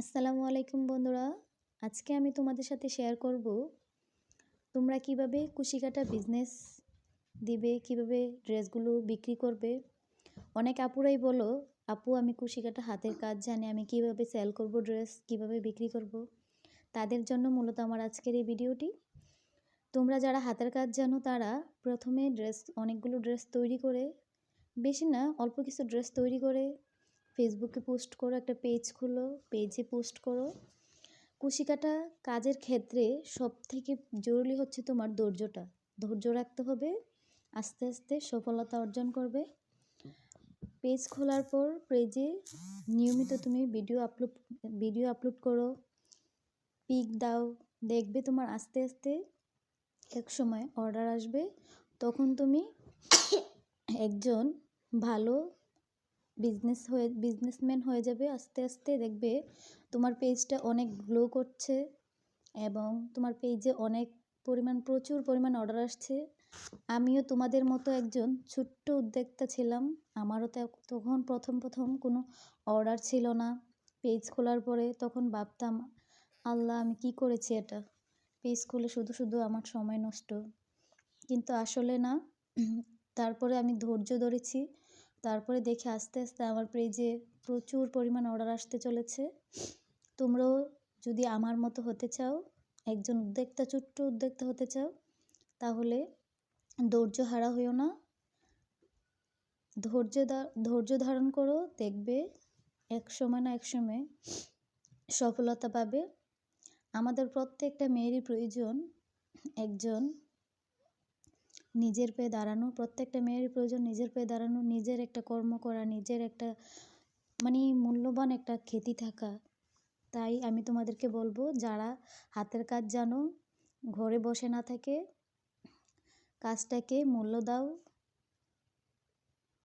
আসসালামু আলাইকুম বন্ধুরা। আজকে আমি তোমাদের সাথে শেয়ার করব তোমরা কিভাবে কুশিকাটা বিজনেস দিবে, কিভাবে ড্রেসগুলো বিক্রি করবে। অনেক আপুরাই বলো, আপু আমি কুশিকাটা হাতের কাজ জানি, আমি কিভাবে সেল করব, ড্রেস কিভাবে বিক্রি করব। তাদের জন্য মূলত আমার আজকের এই ভিডিওটি। তোমরা যারা হাতের কাজ জানো তারা প্রথমে অনেকগুলো ড্রেস তৈরি করে, বেশি না অল্প কিছু ড্রেস তৈরি করে ফেসবুকে পোস্ট করো, একটা পেজ খুলো, পেজে পোস্ট করো। কুশিকাটা কাজের ক্ষেত্রে সবথেকে জরুরি হচ্ছে তোমার ধৈর্য রাখতে হবে। আস্তে আস্তে সফলতা অর্জন করবে। পেজ খোলার পর পেজে নিয়মিত তুমি ভিডিও আপলোড করো, পিক দাও। দেখবে তোমার আস্তে আস্তে এক সময় অর্ডার আসবে, তখন তুমি একজন ভালো বিজনেসম্যান হয়ে যাবে। আস্তে আস্তে দেখবে তোমার পেজটা অনেক গ্রো করছে এবং তোমার পেজে প্রচুর পরিমাণ অর্ডার আসছে। আমিও তোমাদের মতো একজন ছোট্ট উদ্যোক্তা ছিলাম। আমারও তখন প্রথম কোনো অর্ডার ছিল না। পেজ খোলার পরে তখন ভাবতাম, আল্লাহ আমি কি করেছি এটা, পেজ খুলে শুধু আমার সময় নষ্ট। কিন্তু আসলে না, তারপরে আমি ধৈর্য ধরেছি। তারপরে দেখে আস্তে আস্তে আমার পেজে প্রচুর পরিমাণ অর্ডার আসতে চলেছে। তোমরাও যদি আমার মতো হতে চাও, একজন ছোট্ট উদ্যোক্তা হতে চাও, তাহলে ধৈর্য হারা হইও না। ধৈর্য ধারণ করো, দেখবে এক সময় না এক সময় সফলতা পাবে। আমাদের প্রত্যেকটা মেয়েরই প্রয়োজন একজন নিজের পায়ে দাঁড়ানো। প্রত্যেকটা মেয়েরই প্রয়োজন নিজের পায়ে দাঁড়ানো, নিজের একটা কর্ম করা, নিজের একটা মূল্যবান একটা খ্যাতি থাকা। তাই আমি তোমাদেরকে বলবো, যারা হাতের কাজ জানো, ঘরে বসে না থেকে কাজটাকে মূল্য দাও,